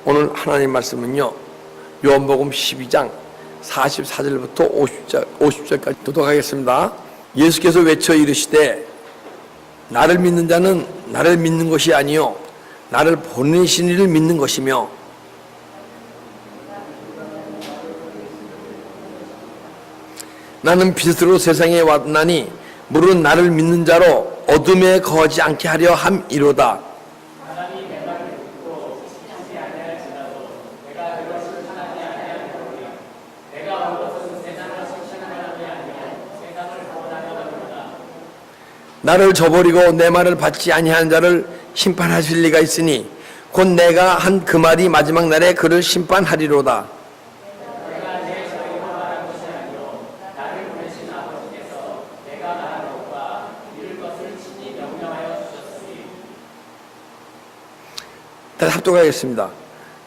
오늘 하나님 말씀은요, 요한복음 12장 44절부터 50절까지 도독하겠습니다. 예수께서 외쳐 이르시되 나를 믿는 자는 나를 믿는 것이 아니요 나를 보내신 이를 믿는 것이며 나는 빛으로 세상에 왔나니 물은 나를 믿는 자로 어둠에 거하지 않게 하려 함이로다. 나를 저버리고 내 말을 받지 아니하는 자를 심판하실 리가 있으니 곧 내가 한 그 말이 마지막 날에 그를 심판하리로다. 다시 합독하겠습니다.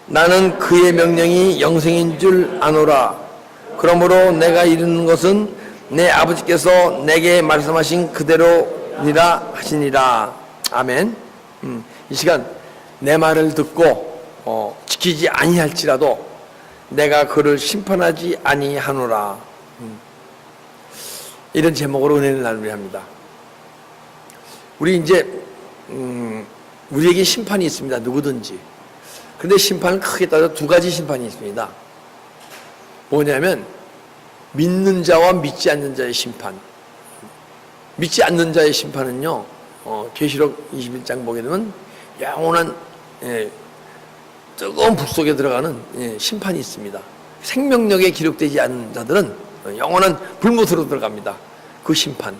나는 그의 명령이 영생인 줄 아노라. 그러므로 내가 이르는 것은 내 아버지께서 내게 말씀하신 그대로니라 하시니라. 아멘. 이 시간 내 말을 듣고 지키지 아니할지라도 내가 그를 심판하지 아니하노라. 이런 제목으로 은혜를 나누려 합니다. 우리 이제 우리에게 심판이 있습니다. 누구든지. 그런데 심판은 크게 따져 두 가지 심판이 있습니다. 뭐냐면 믿는 자와 믿지 않는 자의 심판. 믿지 않는 자의 심판은요, 계시록 21장 보게 되면 영원한 뜨거운 불 속에 들어가는 심판이 있습니다. 생명력에 기록되지 않은 자들은 영원한 불못으로 들어갑니다. 그 심판.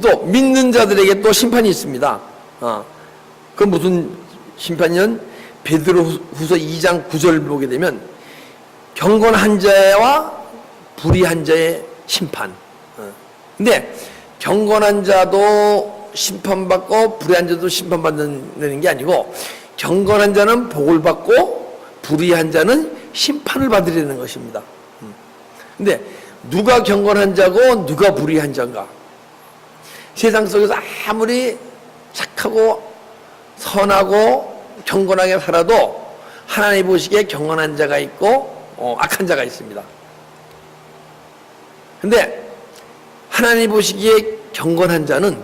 또 믿는 자들에게 또 심판이 있습니다. 그 무슨 심판이냐면 베드로후서 2장 9절 보게 되면 경건한 자와 불의한 자의 심판. 근데 경건한 자도 심판받고 불의한 자도 심판받는 게 아니고 경건한 자는 복을 받고 불의한 자는 심판을 받으려는 것입니다. 근데 누가 경건한 자고 누가 불의한 자인가? 세상 속에서 아무리 착하고 선하고 경건하게 살아도 하나님 보시기에 경건한 자가 있고 악한 자가 있습니다. 근데 하나님 보시기에 경건한 자는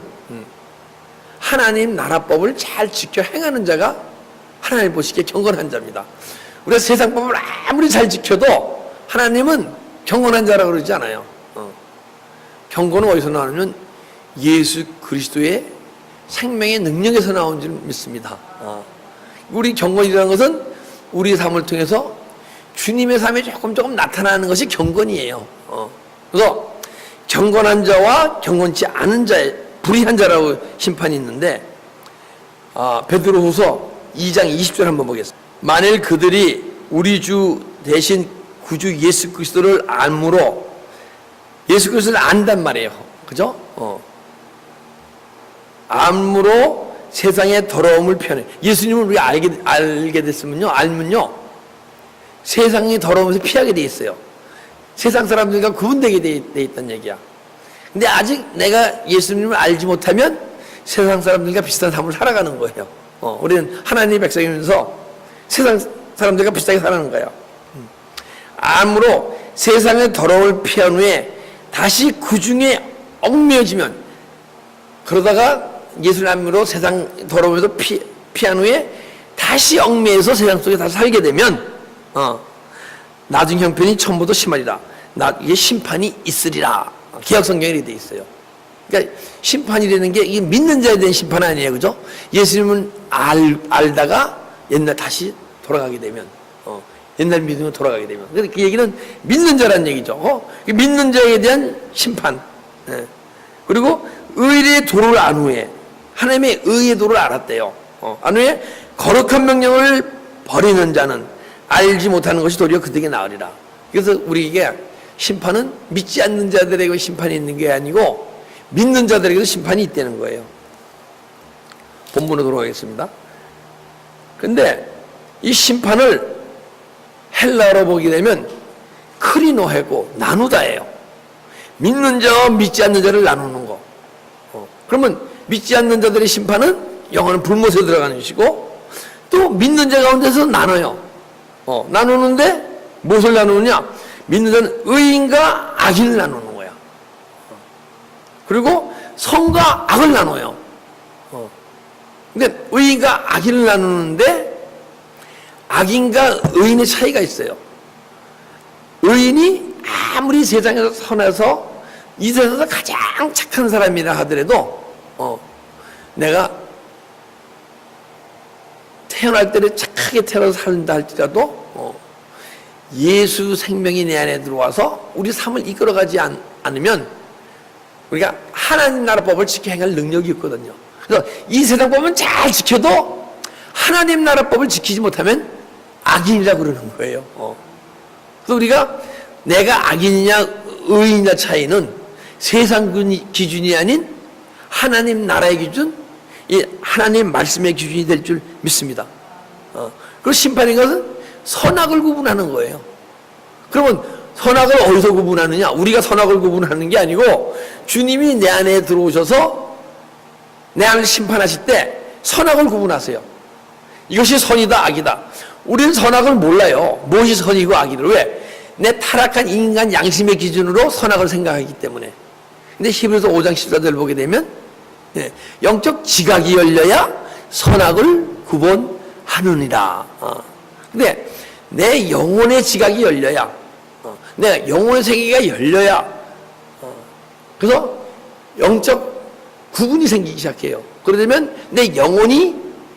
하나님 나라법을 잘 지켜 행하는 자가 하나님 보시기에 경건한 자입니다. 우리가 세상 법을 아무리 잘 지켜도 하나님은 경건한 자라고 그러지 않아요. 경건은 어디서 나오냐면 예수 그리스도의 생명의 능력에서 나온 줄 믿습니다. 우리 경건이라는 것은 우리 삶을 통해서 주님의 삶에 조금 나타나는 것이 경건이에요. 그래서 경건한 자와 경건치 않은 자의 불의한 자라고 심판이 있는데, 베드로후서 2장 20절 한번 보겠습니다. 만일 그들이 우리 주 대신 구주 예수 그리스도를 알므로, 예수 그리스도를 안단 말이에요. 그죠? 알므로 세상의 더러움을 피하네. 예수님을 우리가 알게 됐으면요, 알면요, 세상의 더러움에서 피하게 돼 있어요. 세상 사람들과 구분되게 돼 있다는 얘기야. 근데 아직 내가 예수님을 알지 못하면 세상 사람들과 비슷한 삶을 살아가는 거예요. 우리는 하나님의 백성이면서 세상 사람들과 비슷하게 살아가는 거예요. 암으로 세상의 더러움을 피한 후에 다시 그 중에 얽매여지면, 그러다가 예수를 암으로 세상 더러움에서 피한 후에 다시 얽매여서 세상 속에 다시 살게 되면 나중 형편이 처음보다 심하리라. 이게 심판이 있으리라. 기약 성경에 이렇게 돼 있어요. 그러니까 심판이라는 게 이게 믿는 자에 대한 심판 아니에요, 그죠? 예수님은 알다가 옛날 다시 돌아가게 되면, 옛날 믿음으로 돌아가게 되면, 그 얘기는 믿는 자라는 얘기죠. 믿는 자에 대한 심판. 그리고 의의 도를 안 후에, 하나님의 의의 도를 알았대요. 안 후에 거룩한 명령을 버리는 자는 알지 못하는 것이 도리어 그들에게 나으리라. 그래서 우리에게 심판은 믿지 않는 자들에게 심판이 있는 게 아니고 믿는 자들에게도 심판이 있다는 거예요. 본문으로 돌아가겠습니다. 근데 이 심판을 헬라어로 보게 되면 크리노하고 나누다예요. 믿는 자와 믿지 않는 자를 나누는 거. 그러면 믿지 않는 자들의 심판은 영원한 불못에 들어가는 것이고, 또 믿는 자 가운데서 나눠요. 나누는데 무엇을 나누느냐? 믿는 자는 의인과 악인을 나누는 거야. 그리고 선과 악을 나눠요. 근데 의인과 악인을 나누는데 악인과 의인의 차이가 있어요. 의인이 아무리 세상에서 선해서 이 세상에서 가장 착한 사람이라 하더라도 내가 태어날 때는 착하게 태어나서 산다 할지라도 예수 생명이 내 안에 들어와서 우리 삶을 이끌어가지 않으면 우리가 하나님 나라 법을 지켜 행할 능력이 있거든요. 그래서 이 세상 법은 잘 지켜도 하나님 나라 법을 지키지 못하면 악인이라고 그러는 거예요. 그래서 우리가 내가 악인이냐 의인이냐 차이는 세상 기준이 아닌 하나님 나라의 기준, 이 하나님 말씀의 기준이 될 줄 믿습니다. 그리고 심판인 것은 선악을 구분하는 거예요. 그러면 선악을 어디서 구분하느냐? 우리가 선악을 구분하는 게 아니고 주님이 내 안에 들어오셔서 내 안을 심판하실 때 선악을 구분하세요. 이것이 선이다 악이다. 우리는 선악을 몰라요. 무엇이 선이고 악이를. 왜? 내 타락한 인간 양심의 기준으로 선악을 생각하기 때문에. 근데 히브리서 5장 14절을 보게 되면 영적 지각이 열려야 선악을 구분하느니라. 근데 내 영혼의 지각이 열려야, 내 영혼의 세계가 열려야, 그래서 영적 구분이 생기기 시작해요. 그러려면 내 영혼이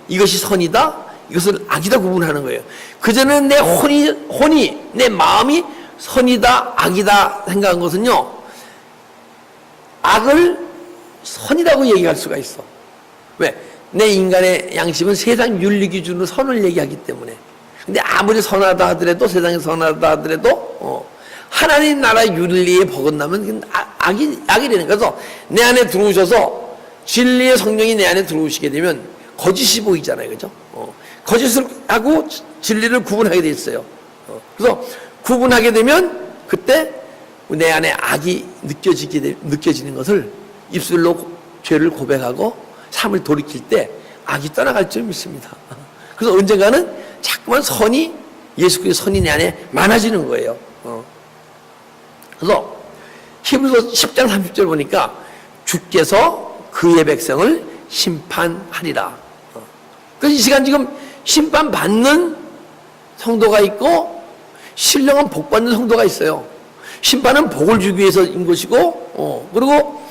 이것이 선이다, 이것을 악이다 구분하는 거예요. 그전에는 내 혼이, 내 마음이 선이다, 악이다 생각한 것은요, 악을 선이라고 얘기할 수가 있어. 왜? 내 인간의 양심은 세상 윤리 기준으로 선을 얘기하기 때문에. 근데 아무리 선하다 하더라도, 세상에 선하다 하더라도, 하나님 나라의 윤리에 버긋나면 악이 되는 거죠. 그래서 내 안에 들어오셔서 진리의 성령이 내 안에 들어오시게 되면 거짓이 보이잖아요. 그죠? 거짓을 하고 진리를 구분하게 돼 있어요. 그래서 구분하게 되면 그때 내 안에 악이 느껴지는 것을 입술로 죄를 고백하고 삶을 돌이킬 때 악이 떠나갈 줄 믿습니다. 그래서 언젠가는 자꾸만 선이, 예수 그리스도의 선이 내 안에 많아지는 거예요. 그래서 히브리서 10장 30절 보니까 주께서 그의 백성을 심판하리라. 그래서 이 시간 지금 심판받는 성도가 있고 신령한 복받는 성도가 있어요. 심판은 복을 주기 위해서인 것이고, 그리고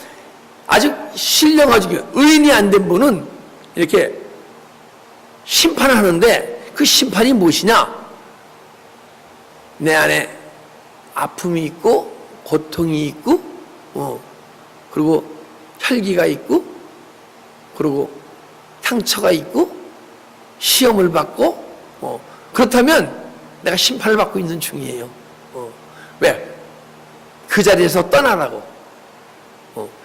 아직 신령하지 의인이 안 된 분은 이렇게 심판을 하는데 그 심판이 무엇이냐? 내 안에 아픔이 있고 고통이 있고 그리고 혈기가 있고 그리고 상처가 있고 시험을 받고 그렇다면 내가 심판을 받고 있는 중이에요. 왜? 그 자리에서 떠나라고.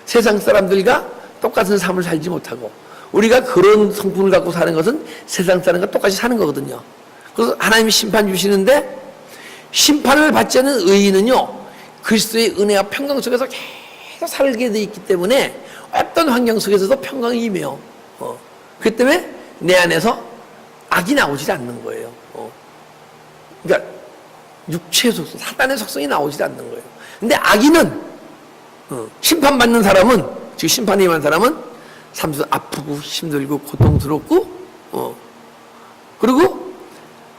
세상 사람들과 똑같은 삶을 살지 못하고 우리가 그런 성품을 갖고 사는 것은 세상 사람과 똑같이 사는 거거든요. 그래서 하나님이 심판 주시는데 심판을 받지 않는 의인은요 그리스도의 은혜와 평강 속에서 계속 살게 돼 있기 때문에 어떤 환경 속에서도 평강이 임해요. 그렇기 때문에 내 안에서 악이 나오지 않는 거예요. 그러니까 육체의 속성, 사단의 속성이 나오지 않는 거예요. 근데 악인은 심판받는 사람은, 즉 심판에 임한 사람은 삶에서 아프고 힘들고 고통스럽고 그리고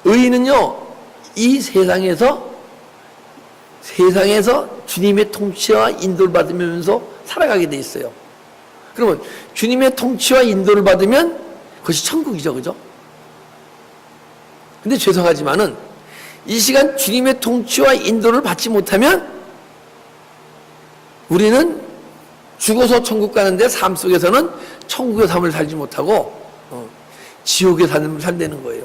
의인은요 이 세상에서 주님의 통치와 인도를 받으면서 살아가게 돼 있어요. 그러면 주님의 통치와 인도를 받으면 그것이 천국이죠. 그죠? 근데 죄송하지만은 이 시간 주님의 통치와 인도를 받지 못하면 우리는 죽어서 천국 가는데 삶 속에서는 천국의 삶을 살지 못하고 지옥의 삶을 산다는 거예요.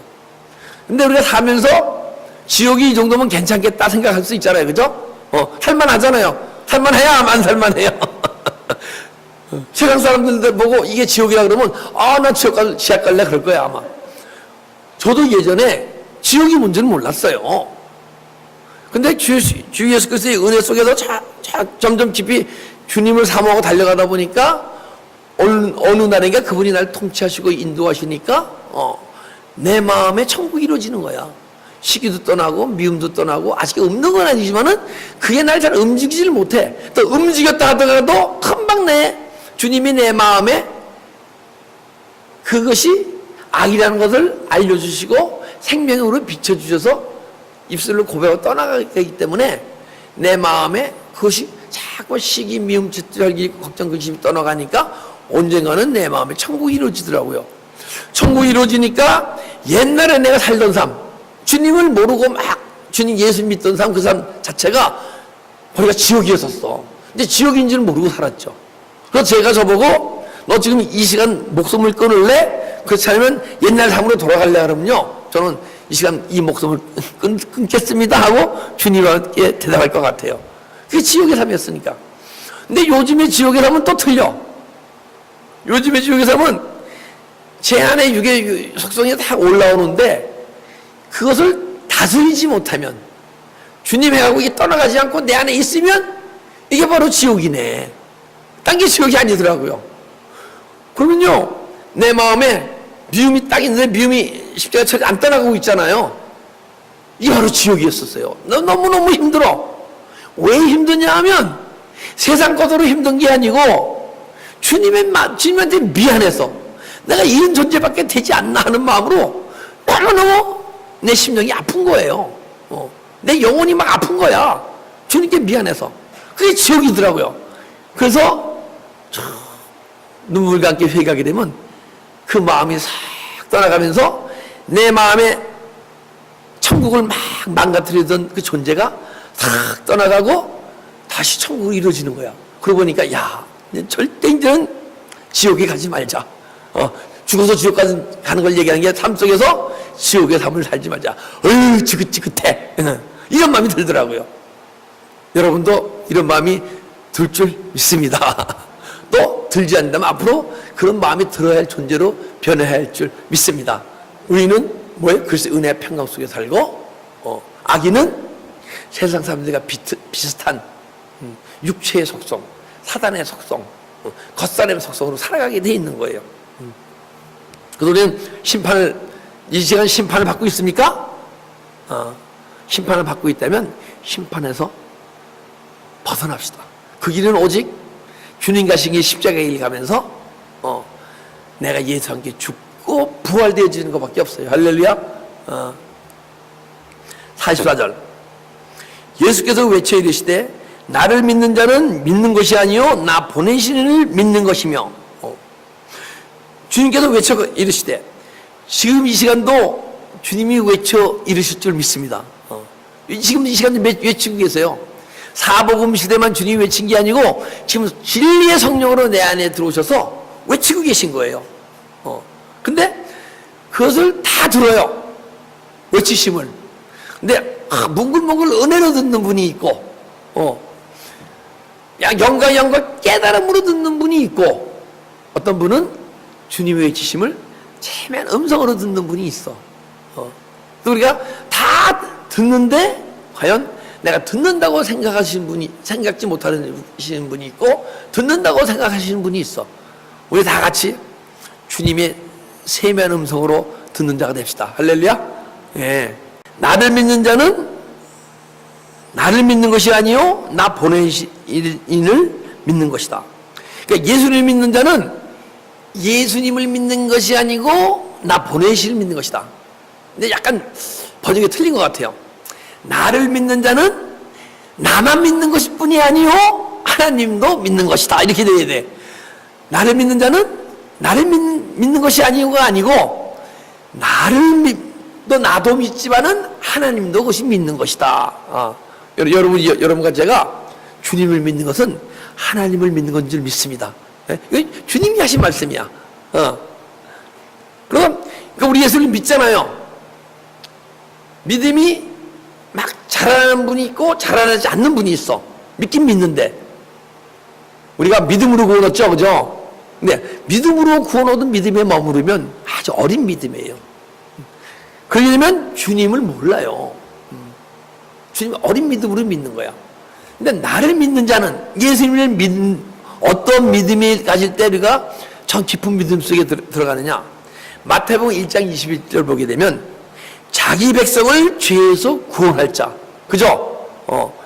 근데 우리가 살면서 지옥이 이 정도면 괜찮겠다 생각할 수 있잖아요. 그죠? 살만하잖아요. 살만해야 안 살만해요. 세상 사람들 보고 이게 지옥이라 그러면 나 지옥 갈래 그럴 거야 아마. 저도 예전에 지옥이 뭔지는 몰랐어요. 근데 주 예수 그리스도의 은혜 속에서 점점 깊이 주님을 사모하고 달려가다 보니까 어느 날인가 그분이 날 통치하시고 인도하시니까 내 마음에 천국이 이루어지는 거야. 시기도 떠나고 미움도 떠나고 아직 없는 건 아니지만은 그게 날 잘 움직이지를 못해. 또 움직였다 하더라도 금방 주님이 내 마음에 그것이 악이라는 것을 알려주시고 생명으로 비춰주셔서 입술로 고백하고 떠나가기 때문에 내 마음에 그것이 자꾸 시기, 미움, 혈기, 걱정, 근심이 떠나가니까 언젠가는 내 마음에 천국이 이루어지더라고요. 천국이 이루어지니까 옛날에 내가 살던 삶, 주님을 모르고 막 주님 예수 믿던 삶, 그 삶 자체가 거기가 지옥이었었어. 근데 지옥인지는 모르고 살았죠. 그래서 제가 저보고 너 지금 이 시간 목숨을 끊을래? 그렇지 않으면 옛날 삶으로 돌아갈래? 그러면요, 저는 이 시간 이 목숨을 끊겠습니다 하고 주님께 대답할 것 같아요. 그게 지옥의 삶이었으니까. 근데 요즘의 지옥의 삶은 또 틀려. 요즘의 지옥의 삶은 제 안에 육의 속성이 다 올라오는데 그것을 다스리지 못하면, 주님 해가고 이게 떠나가지 않고 내 안에 있으면 이게 바로 지옥이네. 딴 게 지옥이 아니더라고요. 그러면요, 내 마음에 미움이 딱 있는데 미움이 십자가처럼 안 떠나가고 있잖아요. 이게 바로 지옥이었었어요. 너무너무 힘들어. 왜 힘드냐 하면 세상 것으로 힘든 게 아니고 주님한테 미안해서 내가 이런 존재밖에 되지 않나 하는 마음으로 너무너무 내 심령이 아픈 거예요. 내 영혼이 막 아픈 거야. 주님께 미안해서. 그게 지옥이더라고요. 그래서 눈물과 함께 회개하게 되면 그 마음이 싹 떠나가면서 내 마음에 천국을 막 망가뜨리던 그 존재가 싹 떠나가고 다시 천국이 이루어지는 거야. 그러고 보니까 야, 절대 이제는 지옥에 가지 말자. 죽어서 지옥 가는 걸 얘기하는 게 삶 속에서 지옥의 삶을 살지 말자. 어휴, 지긋지긋해. 이런 마음이 들더라고요. 여러분도 이런 마음이 들 줄 믿습니다. 또 들지 않는다면 앞으로 그런 마음이 들어야 할 존재로 변해야 할 줄 믿습니다. 우리는 뭐예요? 글쎄 은혜의 평강 속에 살고, 악인은 세상 사람들과 비슷한 육체의 속성, 사단의 속성, 겉사람의 속성으로 살아가게 돼 있는 거예요. 그래서 우리는 이 시간 심판을 받고 있습니까? 심판을 받고 있다면 심판에서 벗어납시다. 그 길은 오직 주님 가신 길 십자가의 길 가면서 내가 예수와 함께 죽고 부활되어지는 것밖에 없어요. 할렐루야. 44절 예수께서 외쳐 이르시되 나를 믿는 자는 믿는 것이 아니요 나 보내신 이를 믿는 것이며. 주님께서 외쳐 이르시되 지금 이 시간도 주님이 외쳐 이르실 줄 믿습니다. 지금 이 시간도 외치고 계세요. 사복음 시대만 주님이 외친 게 아니고 지금 진리의 성령으로 내 안에 들어오셔서 외치고 계신 거예요. 근데 그것을 다 들어요. 외치심을. 근데 뭉글뭉글 은혜로 듣는 분이 있고, 영과 깨달음으로 듣는 분이 있고, 어떤 분은 주님의 외치심을 체면 음성으로 듣는 분이 있어. 또 우리가 다 듣는데 과연 내가 듣는다고 생각지 못하시는 분이 있고, 듣는다고 생각하시는 분이 있어. 우리 다 같이 주님의 세면 음성으로 듣는 자가 됩시다. 할렐루야. 예. 나를 믿는 자는 나를 믿는 것이 아니요 나 보내신 이를 믿는 것이다. 그러니까 예수님을 믿는 자는 예수님을 믿는 것이 아니고 나 보내신 이를 믿는 것이다. 근데 약간 번역이 틀린 것 같아요. 나를 믿는 자는 나만 믿는 것일 뿐이 아니요 하나님도 믿는 것이다. 이렇게 돼야 돼. 나를 믿는 자는 나를 믿는 것이 아니고 나도 믿지만은 하나님도 그것이 믿는 것이다. 여러분과 제가 주님을 믿는 것은 하나님을 믿는 건 줄 믿습니다. 주님이 하신 말씀이야. 그럼 우리 예수를 믿잖아요. 믿음이 막 자라나는 분이 있고 자라나지 않는 분이 있어. 믿긴 믿는데 우리가 믿음으로 구원 얻죠, 그죠? 근데 믿음으로 구원 얻은 믿음에 머무르면 아주 어린 믿음이에요. 그러려면 주님을 몰라요. 주님 어린 믿음으로 믿는 거야. 근데 나를 믿는 자는 예수님을 믿는 어떤 믿음이 가질 때 우리가 전 깊은 믿음 속에 들어가느냐. 마태복음 1장 21절 보게 되면 자기 백성을 죄에서 구원할 자. 그죠?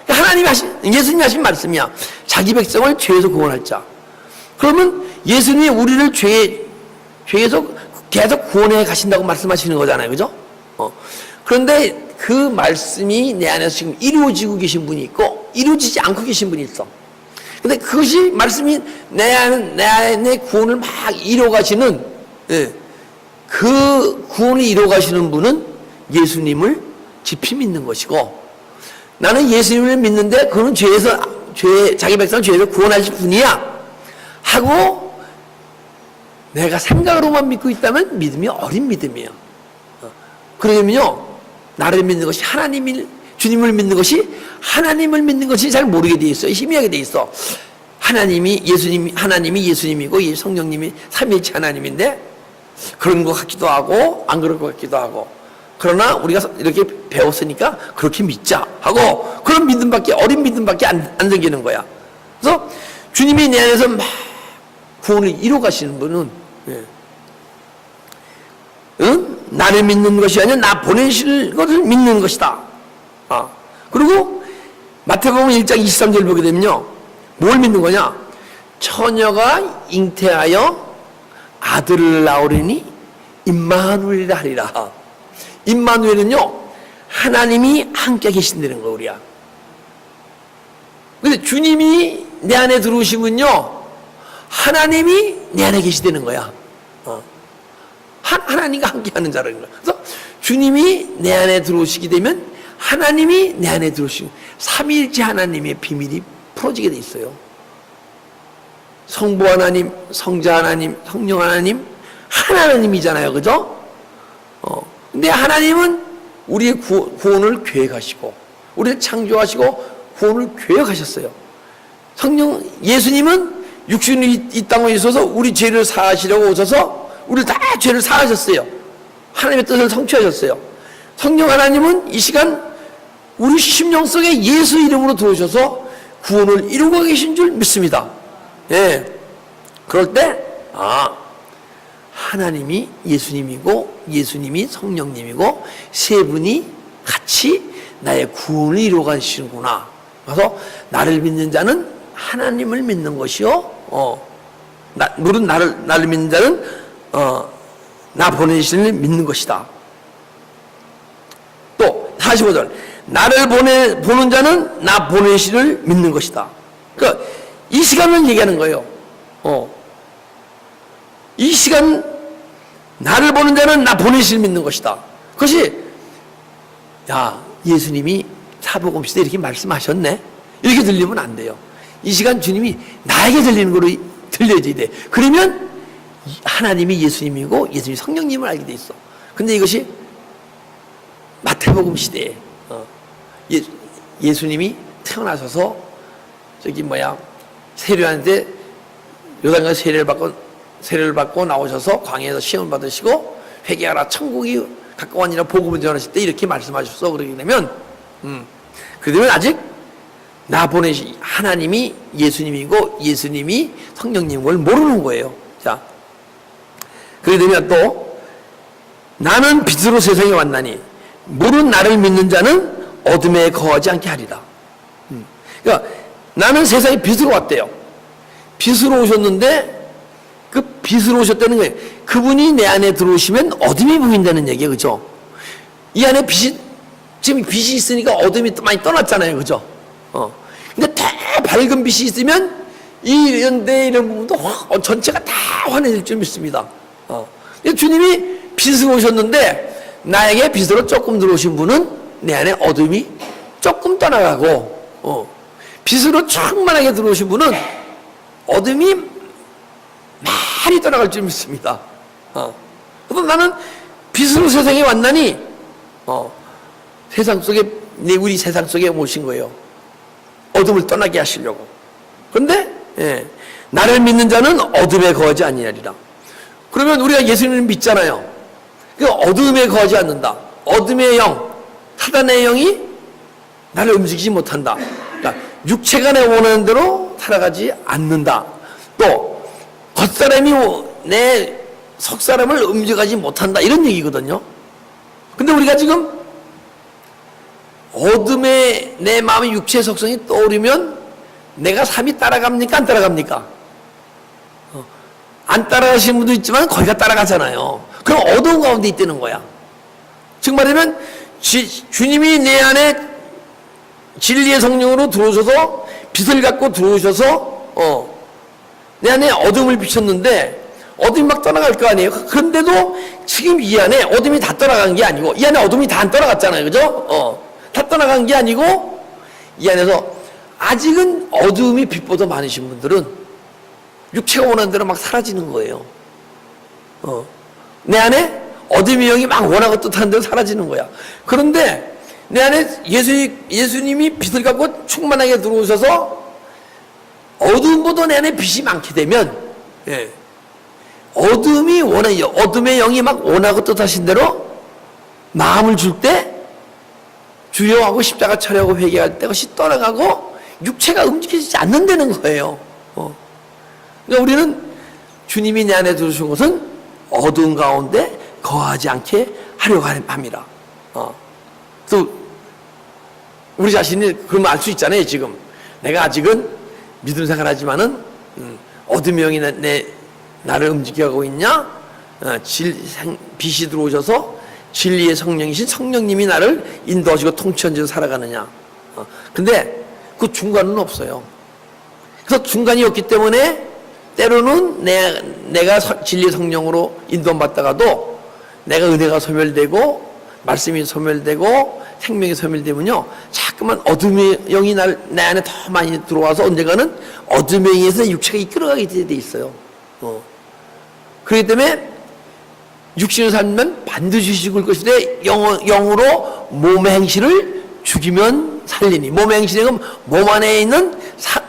하나님이 예수님이 하신 말씀이야. 자기 백성을 죄에서 구원할 자. 그러면 예수님이 우리를 죄에서 계속 구원해 가신다고 말씀하시는 거잖아요. 그죠? 그런데 그 말씀이 내 안에서 지금 이루어지고 계신 분이 있고, 이루어지지 않고 계신 분이 있어. 근데 그것이 말씀이 내 안에 구원을 막 이뤄가시는, 그 구원을 이뤄가시는 분은 예수님을 깊이 믿는 것이고, 나는 예수님을 믿는데 그는 자기 백성을 죄에서 구원하실 분이야 하고 내가 생각으로만 믿고 있다면 믿음이 어린 믿음이에요. 그러면요, 나를 믿는 것이 주님을 믿는 것이 하나님을 믿는 것이 잘 모르게 돼 있어요. 희미하게 돼 있어. 하나님이 예수님이고 성령님이 삼위일체 하나님인데 그런 것 같기도 하고 안 그럴 것 같기도 하고, 그러나 우리가 이렇게 배웠으니까 그렇게 믿자 하고, 그런 어린 믿음밖에 안 생기는 거야. 그래서 주님이 내 안에서 막 구원을 이뤄 가시는 분은, 나를 믿는 것이 아니라 나 보내실 것을 믿는 것이다. 그리고 마태복음 1장 23절 보게 되면요, 뭘 믿는 거냐? 처녀가 잉태하여 아들을 낳으리니 임마누엘이라 하리라. 임마누엘은요, 하나님이 함께 계신다는 거, 우리야. 근데 주님이 내 안에 들어오시면요, 하나님이 내 안에 계시다는 거야. 하나님과 함께 하는 자라는 거야. 그래서 주님이 내 안에 들어오시게 되면 하나님이 내 안에 들어오시고, 삼위일체 하나님의 비밀이 풀어지게 돼 있어요. 성부 하나님, 성자 하나님, 성령 하나님, 하나님이잖아요. 그죠? 근데 하나님은 우리의 구원을 계획하시고, 우리를 창조하시고 구원을 계획하셨어요. 예수님은 육신이 이 땅에 있어서 우리 죄를 사하시려고 오셔서 우리를 다 죄를 사하셨어요. 하나님의 뜻을 성취하셨어요. 성령 하나님은 이 시간 우리 심령 속에 예수 이름으로 들어오셔서 구원을 이루고 계신 줄 믿습니다. 그럴 때 하나님이 예수님이고 예수님이 성령님이고 세 분이 같이 나의 구원을 이루어 가시는구나. 그래서 나를 믿는 자는 하나님을 믿는 것이요, 물은 나를 믿는 자는 나 보내신 을 믿는 것이다. 또 45절, 나를 보는 자는 나 보내신 을 믿는 것이다. 그러니까 이 시간을 얘기하는 거예요. 이 시간 나를 보는 자는 나 보내신 을 믿는 것이다. 그것이 예수님이 사복음 시대에 이렇게 말씀하셨네, 이렇게 들리면 안 돼요. 이 시간 주님이 나에게 들리는 거로 들려져야 돼. 그러면 하나님이 예수님이고 예수님이 성령님을 알게 돼 있어. 근데 이것이 마태복음 시대에 예수님이 태어나셔서 세례한테 요단강 세례를 받고 나오셔서 광야에서 시험을 받으시고 회개하라 천국이 가까워니라 복음을 전하실 때 이렇게 말씀하셨어. 그러게 되면 그러면 아직 나 보내신 하나님이 예수님이고 예수님이 성령님인 걸 모르는 거예요. 자, 그러게 되면 또 나는 빛으로 세상에 왔나니 물은 나를 믿는 자는 어둠에 거하지 않게 하리라. 그러니까 나는 세상에 빛으로 왔대요. 빛으로 오셨는데 그 빛으로 오셨다는 거예요. 그분이 내 안에 들어오시면 어둠이 보인다는 얘기예요. 그죠? 이 안에 지금 빛이 있으니까 어둠이 많이 떠났잖아요. 그죠? 근데 다 밝은 빛이 있으면 이런 부분도 전체가 다 환해질 줄 믿습니다. 주님이 빛으로 오셨는데 나에게 빛으로 조금 들어오신 분은 내 안에 어둠이 조금 떠나가고, 빛으로 충만하게 들어오신 분은 어둠이 많이 떠나갈 줄 믿습니다. 그래서 나는 빛으로 세상에 왔나니 우리 세상 속에 오신 거예요. 어둠을 떠나게 하시려고. 그런데 나를 믿는 자는 어둠에 거하지 아니하리라. 그러면 우리가 예수님을 믿잖아요. 그 어둠에 거하지 않는다. 어둠의 영, 사단의 영이 나를 움직이지 못한다. 그러니까 육체가 내 원하는 대로 살아가지 않는다. 또 겉사람이 내 속사람을 움직이지 못한다, 이런 얘기거든요. 근데 그런데 우리가 지금 어둠의 내 마음의 육체의 속성이 떠오르면 내가 삶이 따라갑니까? 안 따라갑니까? 안 따라가시는 분도 있지만 거기가 따라가잖아요. 그럼 어두운 가운데 있다는 거야. 즉 말하면 주님이 내 안에 진리의 성령으로 들어오셔서 빛을 갖고 들어오셔서 내 안에 어둠을 비쳤는데 어둠이 막 떠나갈 거 아니에요. 그런데도 지금 이 안에 어둠이 다 떠나간 게 아니고, 이 안에 어둠이 다 안 떠나갔잖아요. 그죠? 다 떠나간 게 아니고 이 안에서 아직은 어둠이 빛보다 많으신 분들은 육체가 원하는 대로 막 사라지는 거예요. 내 안에 어둠의 영이 막 원하고 뜻하는 대로 사라지는 거야. 그런데 내 안에 예수님이 빛을 갖고 충만하게 들어오셔서 어둠보다 내 안에 빛이 많게 되면, 어둠의 영이 막 원하고 뜻하신 대로 마음을 줄 때 주여 하고 십자가 처리하고 회개할 때 그것이 떠나가고 육체가 움직이지 않는다는 거예요. 그러니까 우리는 주님이 내 안에 들어오신 것은 어두운 가운데 거하지 않게 하려고 합니다. 그래서 우리 자신이 그러면 알 수 있잖아요. 지금 내가 아직은 믿음 생활하지만은 어둠의 영이 나를 움직여가고 있냐? 빛이 들어오셔서 진리의 성령이신 성령님이 나를 인도하시고 통치하시고 살아가느냐? 근데 그 중간은 없어요. 그래서 중간이 없기 때문에 때로는 내가 진리의 성령으로 인도받다가도 내가 은혜가 소멸되고 말씀이 소멸되고 생명이 소멸되면요, 자꾸만 어둠의 영이 내 안에 더 많이 들어와서 언젠가는 어둠에 의해서 육체가 이끌어가게 돼 있어요. 그렇기 때문에 육신을 살면 반드시 죽을 것이되 영으로 몸의 행실을 죽이면 살리니. 몸의 행실은 몸 안에 있는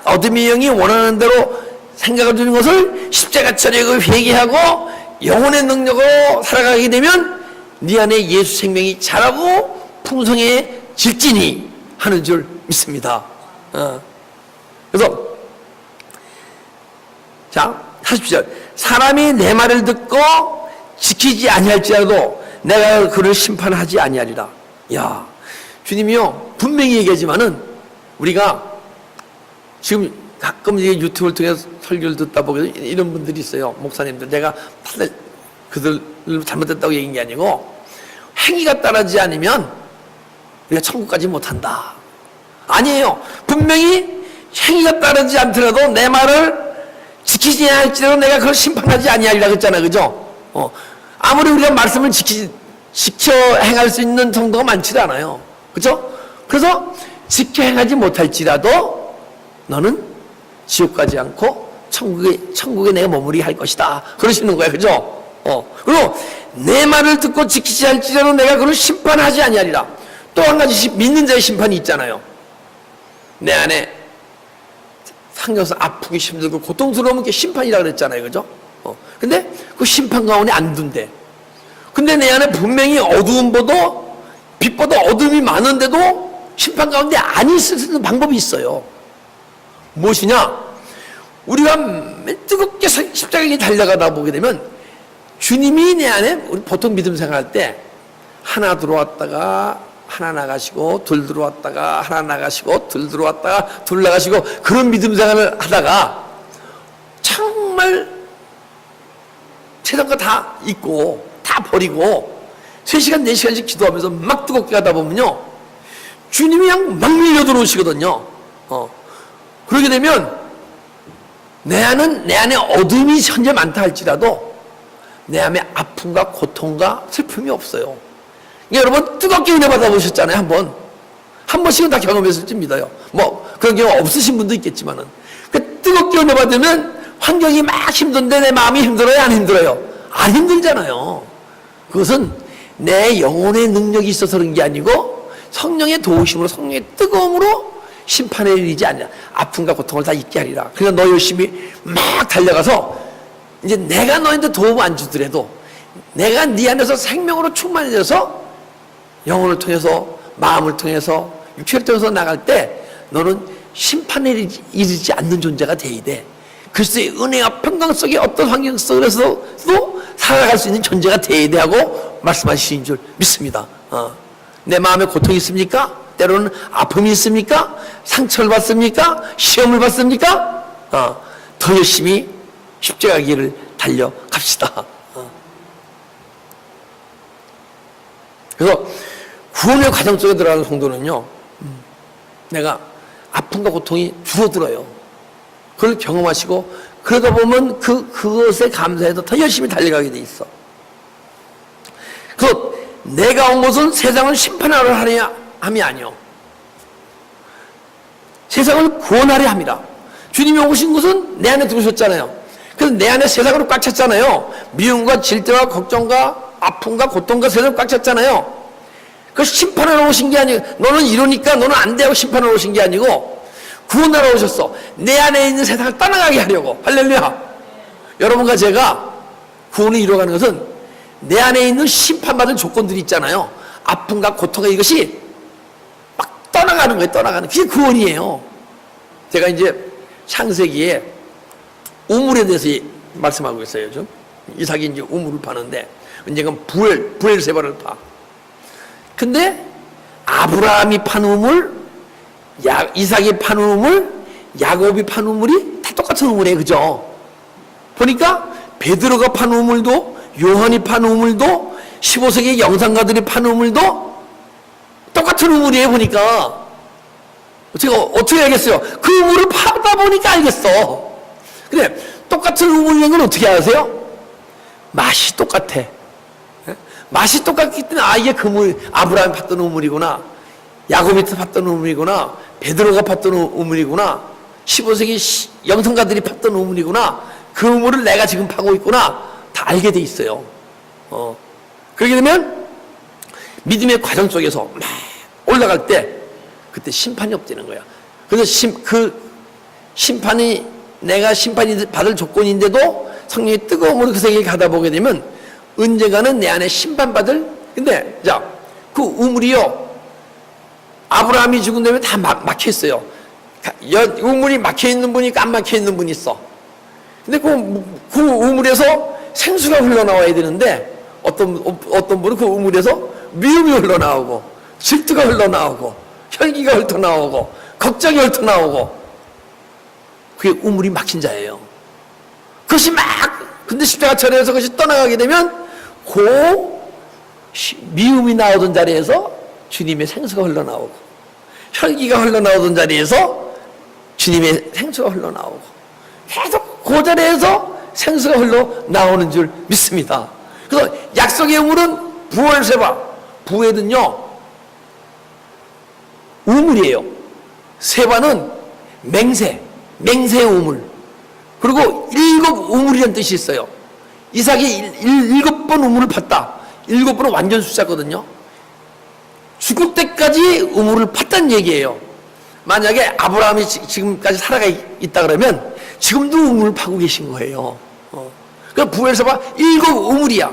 어둠의 영이 원하는 대로 생각을 주는 것을 십자가 처리하고 회개하고 영혼의 능력으로 살아가게 되면 네 안에 예수 생명이 자라고 풍성해질지니 하는 줄 믿습니다. 그래서 자 40절, 사람이 내 말을 듣고 지키지 아니할지라도 내가 그를 심판하지 아니하리라. 야, 주님이요 분명히 얘기하지만은 우리가 지금 가끔 유튜브를 통해서 설교를 듣다 보게 이런 분들이 있어요. 목사님들, 내가 그들 잘못됐다고 얘기한 게 아니고 행위가 따르지 않으면 우리가 천국 가지 못한다. 아니에요. 분명히 행위가 따르지 않더라도 내 말을 지키지 않을지라도 내가 그걸 심판하지 아니하리라 그랬잖아요. 그죠? 아무리 우리가 말씀을 지켜 행할 수 있는 정도가 많지 않아요. 그죠? 그래서 지켜 행하지 못할지라도 너는 지옥 가지 않고 천국에 내가 머무르게 할 것이다. 그러시는 거예요. 그죠? 그리고 내 말을 듣고 지키지 않을지라도 내가 그를 심판하지 아니하리라. 또 한 가지 믿는 자의 심판이 있잖아요. 내 안에 상겨서 아프기 힘들고 고통스러우면 그게 심판이라 그랬잖아요. 그죠? 근데 그 심판 가운데 안 둔대. 근데 내 안에 분명히 어두움보다 빛보다 어둠이 많은데도 심판 가운데 안 있을 수 있는 방법이 있어요. 무엇이냐? 우리가 뜨겁게 십자가에 달려가다 보게 되면 주님이 내 안에, 우리 보통 믿음 생활할 때 하나 들어왔다가 하나 나가시고 둘 들어왔다가 하나 나가시고 둘 들어왔다가 둘 나가시고 그런 믿음 생활을 하다가 정말 세상 거 다 잊고 다 버리고 3시간 4시간씩 기도하면서 막 뜨겁게 하다 보면요 주님이 그냥 막 밀려 들어오시거든요. 그러게 되면 내 안에 어둠이 현재 많다 할지라도 내 안에 아픔과 고통과 슬픔이 없어요. 여러분 뜨겁게 은혜 받아보셨잖아요. 한 번씩은 다 경험했을 줄 믿어요. 뭐 그런 경우 없으신 분도 있겠지만은 그 뜨겁게 은혜 받으면 환경이 막 힘든데 내 마음이 힘들어요? 안 힘들어요? 안 힘들잖아요. 그것은 내 영혼의 능력이 있어서 그런 게 아니고 성령의 도우심으로, 성령의 뜨거움으로 심판에 이르지 않냐. 아픔과 고통을 다 잊게 하리라. 그러니까 너 열심히 막 달려가서 이제 내가 너한테 도움 안 주더라도 내가 네 안에서 생명으로 충만해져서 영혼을 통해서, 마음을 통해서, 육체를 통해서 나갈 때 너는 심판에 이르지 않는 존재가 돼야 돼. 그리스도의 은혜와 평강 속에 어떤 환경 속에서도 살아갈 수 있는 존재가 돼야 돼 하고 말씀하시는 줄 믿습니다. 내 마음에 고통이 있습니까? 때로는 아픔이 있습니까? 상처를 받습니까? 시험을 받습니까? 더 열심히 십자가 길을 달려갑시다. 그래서 구원의 과정 속에 들어가는 성도는요, 내가 아픔과 고통이 줄어들어요. 그걸 경험하시고 그러다 보면 그것에 감사해서 더 열심히 달려가게 돼 있어. 그 내가 온 것은 세상을 심판하려 하냐 함이 아니요, 세상을 구원하려 합니다. 주님이 오신 것은 내 안에 들어오셨잖아요. 그래서 내 안에 세상으로 꽉 찼잖아요. 미움과 질투와 걱정과 아픔과 고통과 세상으로 꽉 찼잖아요. 그 심판하러 오신 게 아니고, 너는 이러니까 너는 안 돼 하고 심판하러 오신 게 아니고 구원하러 오셨어. 내 안에 있는 세상을 떠나가게 하려고. 할렐루야. 여러분과 제가 구원을 이루어가는 것은 내 안에 있는 심판받을 조건들이 있잖아요. 아픔과 고통과 이것이 막 떠나가는 거예요. 떠나가는. 그게 구원이에요. 제가 이제 창세기에 우물에 대해서 말씀하고 있어요. 요즘 이삭이 이제 우물을 파는데 언젠가 부엘세바를 파. 근데 아브라함이 판 우물, 이삭이 판 우물, 야곱이 판 우물이 다 똑같은 우물이에요. 그죠? 보니까 베드로가 판 우물도, 요한이 판 우물도, 15세기 영상가들이 판 우물도 똑같은 우물이에요. 보니까 제가 어떻게 알겠어요? 그 우물을 파다 보니까 알겠어. 근데 똑같은 우물인 건 어떻게 아세요? 맛이 똑같아. 맛이 똑같기 때문에 이게 그 물, 아브라함이 팠던 우물이구나, 야곱이 팠던 우물이구나, 베드로가 팠던 우물이구나, 15세기 영성가들이 팠던 우물이구나, 그 우물을 내가 지금 파고 있구나, 다 알게 돼 있어요. 그렇게 되면 믿음의 과정 속에서 막 올라갈 때 그때 심판이 없다는 거야. 그래서 그 심판이, 내가 심판이 받을 조건인데도 성령의 뜨거움으로 그 세계에 가다 보게 되면 언젠가는 내 안에 심판받을. 근데 자, 그 우물이요, 아브라함이 죽은 다음에 다 막혀 있어요. 우물이 막혀 있는 분이 있고 안 막혀 있는 분이 있어. 근데 그 우물에서 생수가 흘러나와야 되는데 어떤 분은 그 우물에서 미움이 흘러나오고, 질투가 흘러나오고, 혈기가 훑어나오고, 걱정이 훑어나오고, 그게 우물이 막힌 자예요. 그것이 근데 십자가 처리해서 그것이 떠나가게 되면 미움이 나오던 자리에서 주님의 생수가 흘러나오고, 혈기가 흘러나오던 자리에서 주님의 생수가 흘러나오고, 계속 그 자리에서 생수가 흘러나오는 줄 믿습니다. 그래서 약속의 우물은 부엘세바, 부엘은요 우물이에요. 세바는 맹세의 우물. 그리고 7 우물이라는 뜻이 있어요. 이삭이 7번 우물을 팠다. 7번은 완전 숫자거든요. 죽을 때까지 우물을 팠다는 얘기예요. 만약에 아브라함이 지금까지 살아가 있다 그러면 지금도 우물을 파고 계신 거예요. 그 부엘세바 7 우물이야.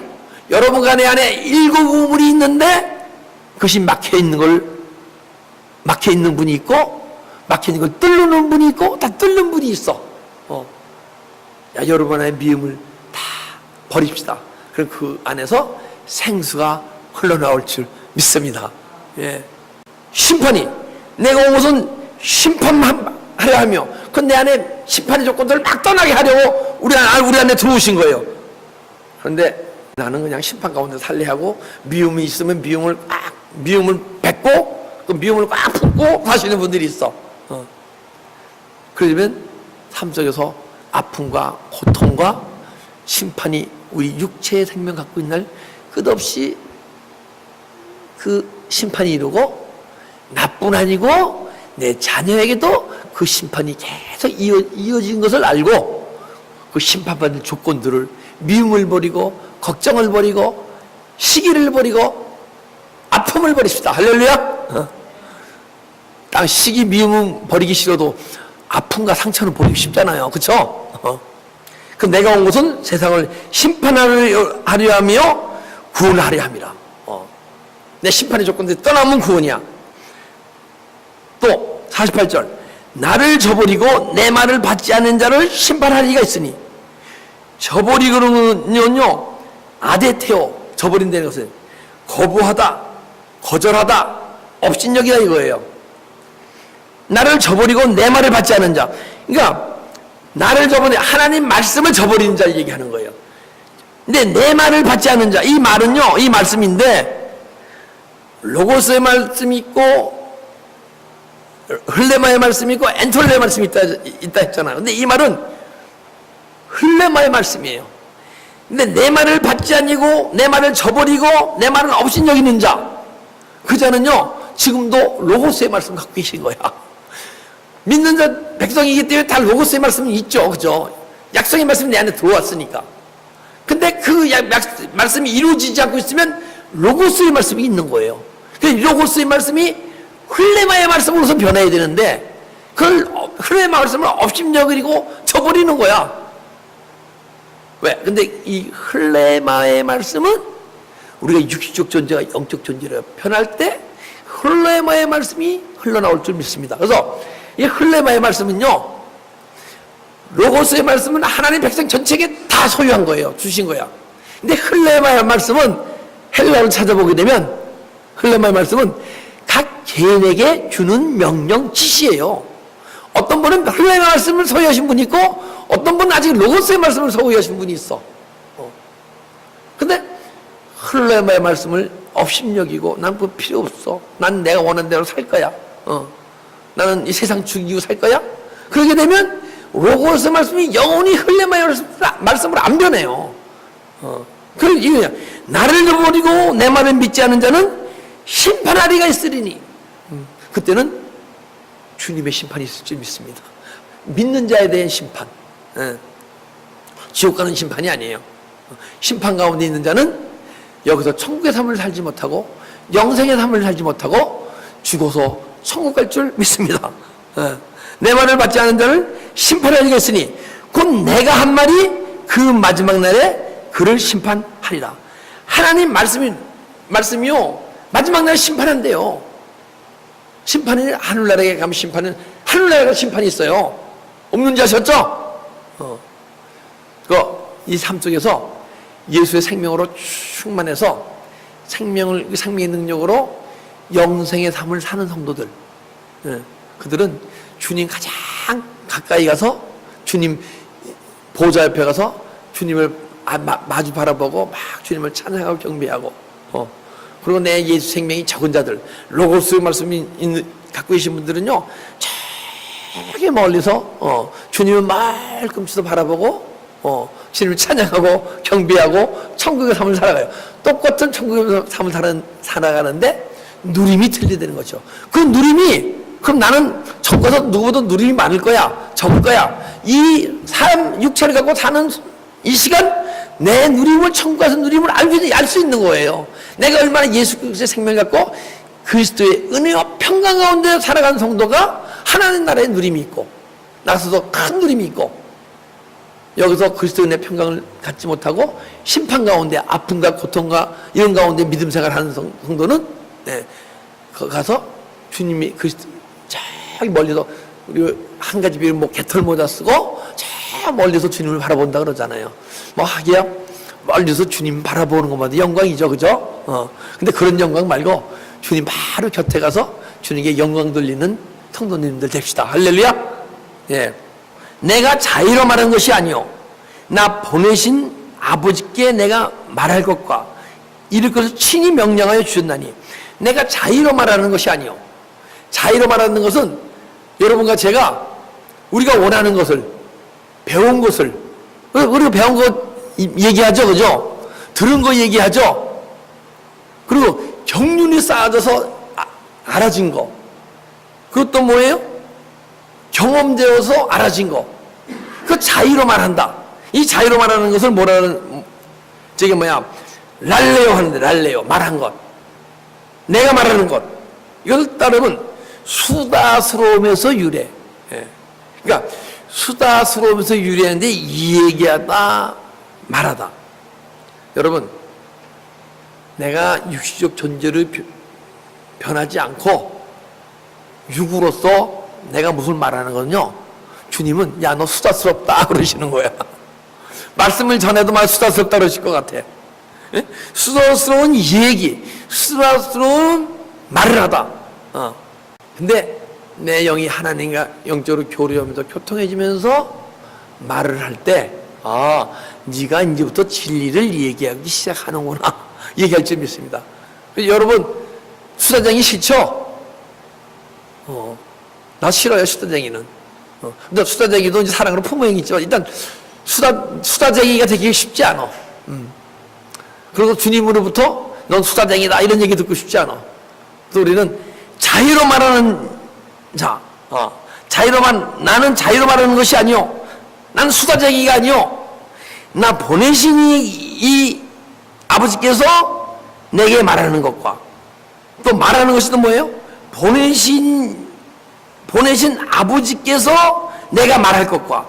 여러분과 내 안에 7 우물이 있는데 그것이 막혀 있는 분이 있고, 막혀 있는 걸 뚫는 분이 있고, 다 뚫는 분이 있어. 여러분의 미움을 다 버립시다. 그럼 그 안에서 생수가 흘러나올 줄 믿습니다. 예. 심판이, 내가 온 것은 심판하려 하며, 그 내 안에 심판의 조건들을 막 떠나게 하려고 우리 안에 들어오신 거예요. 그런데 나는 그냥 심판 가운데 살래 하고, 미움이 있으면 미움을 뱉고, 그 미움을 꽉 품고 사시는 분들이 있어. 그러면 삶 속에서 아픔과 고통과 심판이 우리 육체의 생명 갖고 있는 날 끝없이 그 심판이 이루고, 나뿐 아니고 내 자녀에게도 그 심판이 계속 이어진 것을 알고, 그 심판받을 조건들을, 미움을 버리고 걱정을 버리고 시기를 버리고 아픔을 버립시다. 할렐루야. 딱 시기 미움은 버리기 싫어도 아픔과 상처는 버리기 쉽잖아요. 그렇죠? 그 내가 온 것은 세상을 심판하려 하며 구원하려 함이라. 내 심판의 조건들이 떠나면 구원이야. 또 48절, 나를 저버리고 내 말을 받지 않는 자를 심판하리가 있으니. 저버리고는요, 아데테오, 저버린다는 것은 거부하다, 거절하다, 업신여기다 이거예요. 나를 저버리고 내 말을 받지 않은 자. 그러니까 나를 저버리 하나님 말씀을 저버리는 자를 얘기하는 거예요. 근데 내 말을 받지 않은 자, 이 말은요, 이 말씀인데 로고스의 말씀이 있고 흘레마의 말씀이 있고 엔톨레의 말씀이 있다 했잖아요. 근데 이 말은 흘레마의 말씀이에요. 근데 내 말을 받지 아니고 내 말을 저버리고 내 말을 업신여기는 자, 그 자는요 지금도 로고스의 말씀 갖고 계신 거야. 믿는 자 백성이기 때문에 다 로고스의 말씀이 있죠, 그죠? 약속의 말씀이 내 안에 들어왔으니까. 근데 그 말씀이 이루어지지 않고 있으면 로고스의 말씀이 있는 거예요. 그 로고스의 말씀이 흘레마의 말씀으로서 변해야 되는데 그걸 흘레마 말씀을 업신여기고 저버리는 거야. 왜? 근데 이 흘레마의 말씀은 우리가 육신적 존재가 영적 존재로 변할 때 흘레마의 말씀이 흘러나올 줄 믿습니다. 그래서 이 흘레마의 말씀은요, 로고스의 말씀은 하나님 백성 전체에게 다 소유한 거예요. 주신 거야. 근데 흘레마의 말씀은 헬라어를 찾아보게 되면 흘레마의 말씀은 각 개인에게 주는 명령 지시예요. 어떤 분은 흘레마의 말씀을 소유하신 분이 있고 어떤 분은 아직 로고스의 말씀을 소유하신 분이 있어. 근데 흘레마의 말씀을 업신여기고 난 그거 필요 없어. 난 내가 원하는 대로 살 거야. 나는 이 세상 죽이고 살 거야. 그러게 되면 로고스 말씀이 영원히 흘레마의 말씀으로 안 변해요. 그런 이유야. 나를 버리고 내 말을 믿지 않은 자는 심판하리가 있으리니. 그때는 주님의 심판이 있을 줄 믿습니다. 믿는 자에 대한 심판. 지옥 가는 심판이 아니에요. 심판 가운데 있는 자는 여기서 천국의 삶을 살지 못하고 영생의 삶을 살지 못하고 죽어서 천국 갈 줄 믿습니다. 내 말을 받지 않은 자를 심판하리겠으니 곧 내가 한 말이 그 마지막 날에 그를 심판하리라. 하나님 말씀이요 마지막 날에 심판한대요. 심판이 하늘나라에 가면 하늘나라에 심판이 있어요. 없는 줄 아셨죠? 이 삶 속에서 예수의 생명으로 충만해서 생명의 능력으로 영생의 삶을 사는 성도들, 그들은 주님 가장 가까이 가서 주님 보좌 옆에 가서 주님을 마주 바라보고 막 주님을 찬양하고 경배하고, 그리고 내 예수 생명이 적은 자들, 로고스 말씀이 갖고 계신 분들은요 저기 멀리서 주님을 말끔치도 바라보고 주님을 찬양하고 경배하고 천국의 삶을 살아가요. 똑같은 천국의 삶을 살아가는데 누림이 틀리다는 거죠. 그 누림이, 그럼 나는 천국 가서 누구보다 누림이 많을 거야, 적을 거야. 이 사람 육체를 갖고 사는 이 시간 내 누림을, 천국 가서 누림을 알 수 있는 거예요. 내가 얼마나 예수 그리스도의 생명을 갖고 그리스도의 은혜와 평강 가운데 살아가는 성도가 하나님 나라의 누림이 있고 나서도 큰 누림이 있고, 여기서 그리스도의 은혜 평강을 갖지 못하고 심판 가운데 아픔과 고통과 이런 가운데 믿음 생활을 하는 성도는 가서 주님이 그리스도 저기 멀리서, 우리 한 가지 비유 개털 모자 쓰고 저 멀리서 주님을 바라본다 그러잖아요. 하기야 멀리서 주님 바라보는 것마다 영광이죠, 그죠? 근데 그런 영광 말고 주님 바로 곁에 가서 주님께 영광 돌리는 성도님들 됩시다. 할렐루야. 예. 내가 자의로 말한 것이 아니요 나 보내신 아버지께 내가 말할 것과 이를 것을 친히 명령하여 주셨나니. 내가 자의로 말하는 것이 아니요, 자의로 말하는 것은 여러분과 제가 우리가 원하는 것을, 배운 것을, 우리가 배운 것 얘기하죠, 그죠? 들은 거 얘기하죠. 그리고 경륜이 쌓아져서 알아진 거, 그것도 뭐예요? 경험되어서 알아진 거. 그 자의로 말한다. 이 자의로 말하는 것을 저게 랄레오 하는데, 랄레오, 말한 것, 내가 말하는 것, 이걸 따르면 수다스러우면서 유래. 그러니까 수다스러우면서 유래하는데 이 얘기하다 말하다. 여러분, 내가 육시적 존재를 변하지 않고 육으로서 내가 무슨 말하는 거는요, 주님은 야 너 수다스럽다 그러시는 거야. 말씀을 전해도 말 수다스럽다 그러실 것 같아. 수다스러운 얘기, 수다스러운 말을 하다. 근데 내 영이 하나님과 영적으로 교류하면서 교통해지면서 말을 할 때, 네가 이제부터 진리를 얘기하기 시작하는구나. 얘기할 줄 믿습니다. 여러분, 수다쟁이 싫죠? 나 싫어요, 수다쟁이는. 근데 수다쟁이도 이제 사랑으로 품어행이 있지만, 일단 수다쟁이가 되기 쉽지 않아. 그리고 주님으로부터 넌 수다쟁이다 이런 얘기 듣고 싶지 않아. 또 우리는 자유로 말하는 자, 나는 자유로 말하는 것이 아니요, 나는 수다쟁이가 아니요, 나 보내신 이 아버지께서 내게 말하는 것과, 또 말하는 것이 또 뭐예요? 보내신 아버지께서 내가 말할 것과.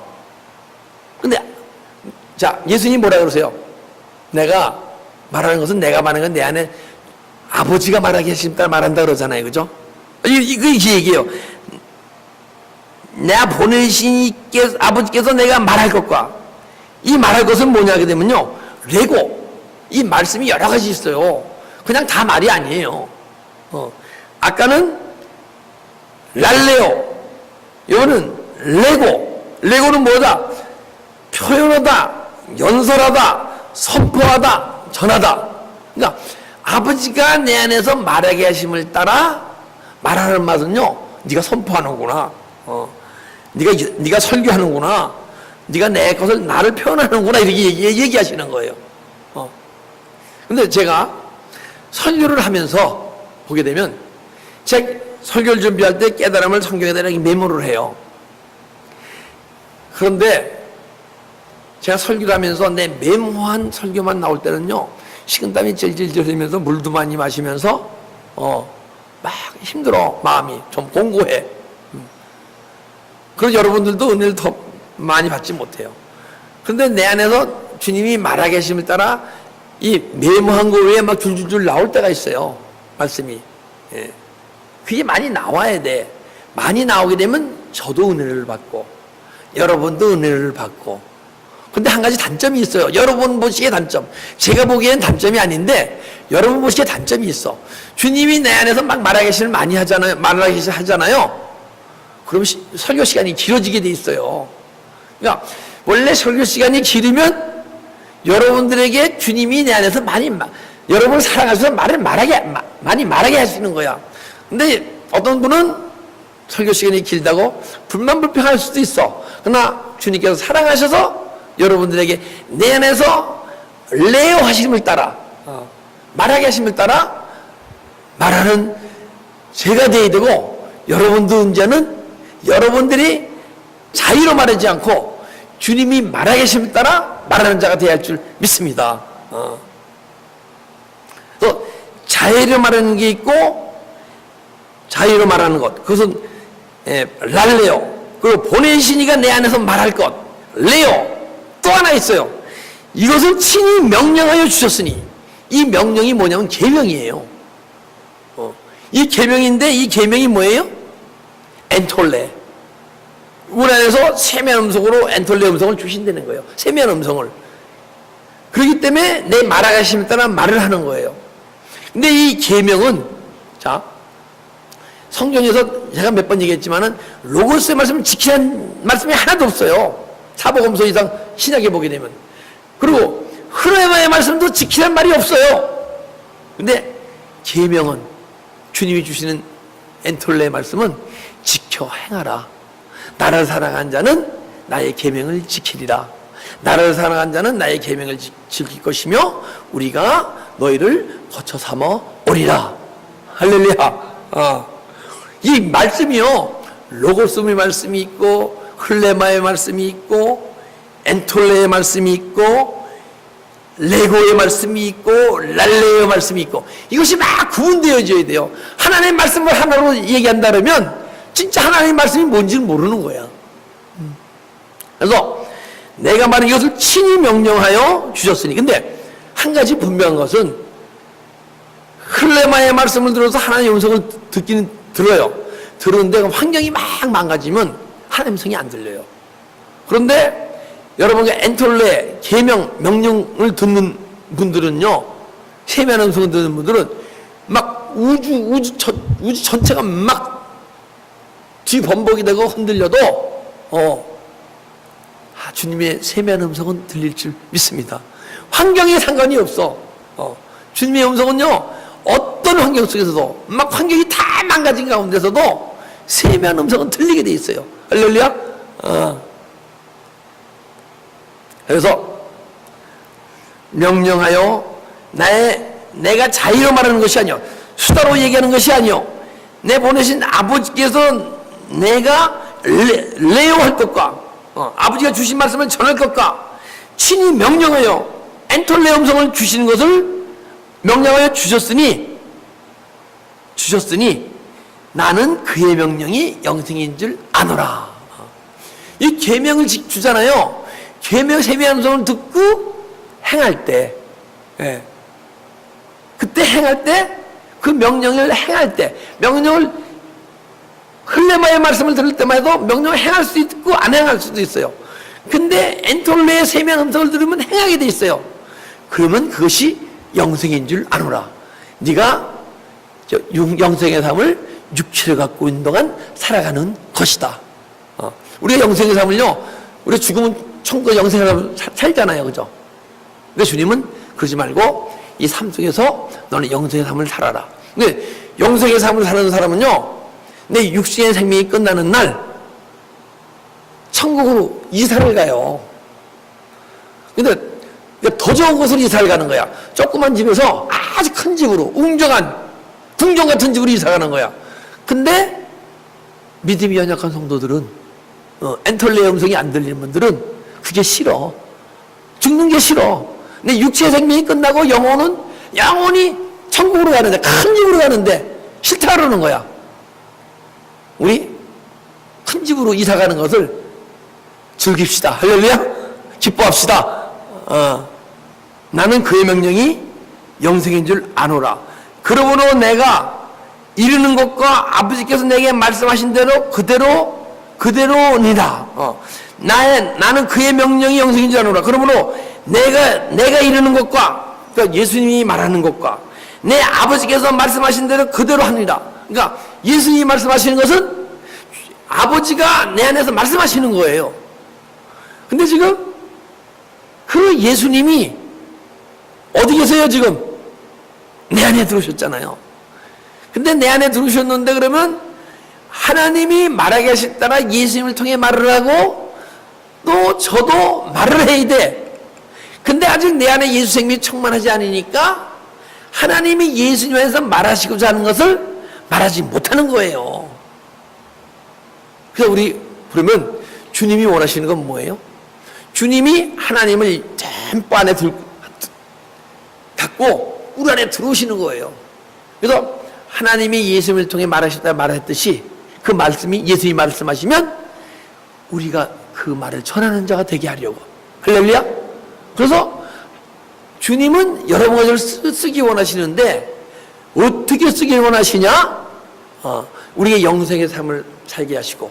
근데 자, 예수님이 뭐라 그러세요? 내가 말하는 것은, 내가 말하는 건 내 안에 아버지가 말하게 하심 따라 말한다 그러잖아요. 그죠? 이거 얘기해요. 내가 보내신 아버지께서 내가 말할 것과, 이 말할 것은 뭐냐 하게 되면요, 레고. 이 말씀이 여러 가지 있어요. 그냥 다 말이 아니에요. 아까는 랄레오, 이거는 레고. 레고는 뭐다? 표현하다, 연설하다, 선포하다, 전하다. 그러니까 아버지가 내 안에서 말하게 하심을 따라 말하는 맛은요, 네가 선포하는구나, 네가 설교하는구나, 네가 내 것을, 나를 표현하는구나, 이렇게 얘기하시는 거예요. 근데 제가 설교를 하면서 보게 되면, 제 설교를 준비할 때 깨달음을 성경에다 이렇게 메모를 해요. 그런데 제가 설교를 하면서 내 메모한 설교만 나올 때는요, 식은땀이 질질질 흘리면서 물도 많이 마시면서 막 힘들어. 마음이 좀 공고해. 그래서 여러분들도 은혜를 더 많이 받지 못해요. 그런데 내 안에서 주님이 말하게 하심을 따라 이 메모한 거 외에 막 줄줄줄 나올 때가 있어요, 말씀이. 예. 그게 많이 나와야 돼. 많이 나오게 되면 저도 은혜를 받고 여러분도 은혜를 받고. 근데 한 가지 단점이 있어요. 여러분 보시기에 단점. 제가 보기엔 단점이 아닌데 여러분 보시기에 단점이 있어. 주님이 내 안에서 막 말하게 하시는 많이 하잖아요. 말하게 하잖아요. 그럼 설교 시간이 길어지게 돼 있어요. 그러니까 원래 설교 시간이 길으면 여러분들에게 주님이 내 안에서 여러분을 사랑하셔서 많이 말하게 하시는 거야. 근데 어떤 분은 설교 시간이 길다고 불만불평할 수도 있어. 그러나 주님께서 사랑하셔서 여러분들에게 내 안에서 레오 하심을 따라, 말하게 하심을 따라 말하는 제가 되어야 되고, 여러분도 이제는 여러분들이 자유로 말하지 않고 주님이 말하게 하심을 따라 말하는 자가 되어야 할 줄 믿습니다. 또 자유로 말하는 게 있고 자유로 말하는 것, 그것은 랄레오. 그리고 보내신 이가 내 안에서 말할 것, 레오. 또 하나 있어요. 이것을 친히 명령하여 주셨으니. 이 명령이 뭐냐면 계명이에요. 이 계명인데, 이 계명이 뭐예요? 엔톨레. 우리 안에서 세면 음성으로 엔톨레 음성을 주신다는 거예요. 세면 음성을. 그렇기 때문에 내 말하심에 따라 말을 하는 거예요. 근데 이 계명은, 자, 성경에서 제가 몇 번 얘기했지만은 로고스의 말씀을 지키는 말씀이 하나도 없어요. 사복음서 이상 신약에 보게 되면. 그리고 흐르마의 말씀도 지키란 말이 없어요. 근데 계명은, 주님이 주시는 엔톨레의 말씀은 지켜 행하라. 나를 사랑한 자는 나의 계명을 지키리라. 나를 사랑한 자는 나의 계명을 지킬 것이며 우리가 너희를 거처 삼아 오리라. 할렐루야. 이 말씀이요, 로고스의 말씀이 있고 흘레마의 말씀이 있고 엔톨레의 말씀이 있고 레고의 말씀이 있고 랄레의 말씀이 있고, 이것이 막 구분되어져야 돼요. 하나님의 말씀을 하나로 얘기한다면 진짜 하나님의 말씀이 뭔지를 모르는 거야. 그래서 내가 말한 이것을 친히 명령하여 주셨으니. 근데 한 가지 분명한 것은 흘레마의 말씀을 들어서 하나님의 음성을 듣기는 들어요. 들었는데 환경이 막 망가지면 하나님의 음성이 안 들려요. 그런데 여러분과 엔톨레, 계명, 명령을 듣는 분들은요, 세미한 음성을 듣는 분들은 막 막 우주 전체가 막 뒤범벅이 되고 흔들려도 주님의 세미한 음성은 들릴 줄 믿습니다. 환경에 상관이 없어. 주님의 음성은요, 어떤 환경 속에서도, 막 환경이 다 망가진 가운데서도 세미한 음성은 들리게 돼 있어요. 할렐루야? 그래서 명령하여 내가 자의로 말하는 것이 아니요, 수다로 얘기하는 것이 아니요, 내 보내신 아버지께서 내가 레오할 것과 아버지가 주신 말씀을 전할 것과 친히 명령하여 엔톨레 음성을 주시는 것을 명령하여 주셨으니 나는 그의 명령이 영생인 줄 아노라. 이 계명을 주잖아요. 계명 세미한 음성을 듣고 행할 때, 그때 행할 때, 그 명령을 행할 때, 명령을 흘레마의 말씀을 들을 때만 해도 명령을 행할 수 있고 안 행할 수도 있어요. 근데 엔톨레의 세미한 음성을 들으면 행하게 돼 있어요. 그러면 그것이 영생인 줄 아노라. 네가 영생의 삶을 육체를 갖고 있는 동안 살아가는 것이다. 우리가 영생의 삶을요, 우리 죽으면 천국 영생의 삶을 살잖아요, 그죠? 근데 주님은 그러지 말고 이 삶 속에서 너는 영생의 삶을 살아라. 근데 영생의 삶을 사는 사람은요, 내 육신의 생명이 끝나는 날 천국으로 이사를 가요. 근데 더 좋은 곳으로 이사를 가는 거야. 조그만 집에서 아주 큰 집으로, 웅장한 궁전 같은 집으로 이사 가는 거야. 근데 믿음이 연약한 성도들은, 엔톨레의 음성이 안 들리는 분들은 그게 싫어. 죽는 게 싫어. 내 육체의 생명이 끝나고 영혼은 영원히 천국으로 가는데, 큰 집으로 가는데 싫다 그러는 거야. 우리 큰 집으로 이사 가는 것을 즐깁시다. 할렐루야? 기뻐합시다. 나는 그의 명령이 영생인 줄 아노라. 그러므로 내가 이르는 것과 아버지께서 내게 말씀하신 대로 그대로니라. 나는 그의 명령이 영생인 줄 아노라. 그러므로 내가 이르는 것과, 그러니까 예수님이 말하는 것과 내 아버지께서 말씀하신 대로 그대로 하니라. 그러니까 예수님이 말씀하시는 것은 아버지가 내 안에서 말씀하시는 거예요. 근데 지금 그 예수님이 어디 계세요? 지금 내 안에 들어오셨잖아요. 근데 내 안에 들어오셨는데, 그러면 하나님이 말하게 하실 따라 예수님을 통해 말을 하고 또 저도 말을 해야 돼. 근데 아직 내 안에 예수 생명이 충만하지 않으니까 하나님이 예수님 안에서 말하시고자 하는 것을 말하지 못하는 거예요. 그래서 우리 그러면 주님이 원하시는 건 뭐예요? 주님이 하나님을 전부 안에 갖고 우리 안에 들어오시는 거예요. 그래서 하나님이 예수님을 통해 말하셨다 말했듯이 그 말씀이 예수님이 말씀하시면 우리가 그 말을 전하는 자가 되게 하려고. 할렐루야? 그래서 주님은 여러 가지를 쓰기 원하시는데 어떻게 쓰길 원하시냐? 우리의 영생의 삶을 살게 하시고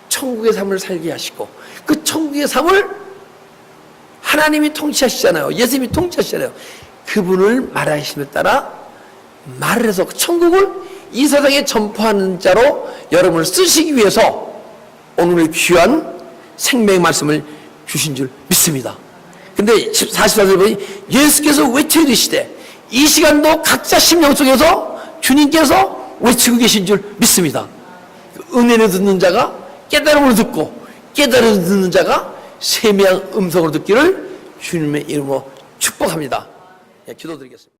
천국의 삶을 살게 하시고, 그 천국의 삶을 하나님이 통치하시잖아요. 예수님이 통치하시잖아요. 그분을 말하심에 따라 말을 해서 그 천국을 이 세상에 전파하는 자로 여러분을 쓰시기 위해서 오늘 귀한 생명의 말씀을 주신 줄 믿습니다. 근데 44절 보니 예수께서 외쳐 이르시되, 이 시간도 각자 심령 속에서 주님께서 외치고 계신 줄 믿습니다. 은혜를 듣는 자가 깨달음을 듣고, 깨달음을 듣는 자가 세미한 음성으로 듣기를 주님의 이름으로 축복합니다. 기도드리겠습니다.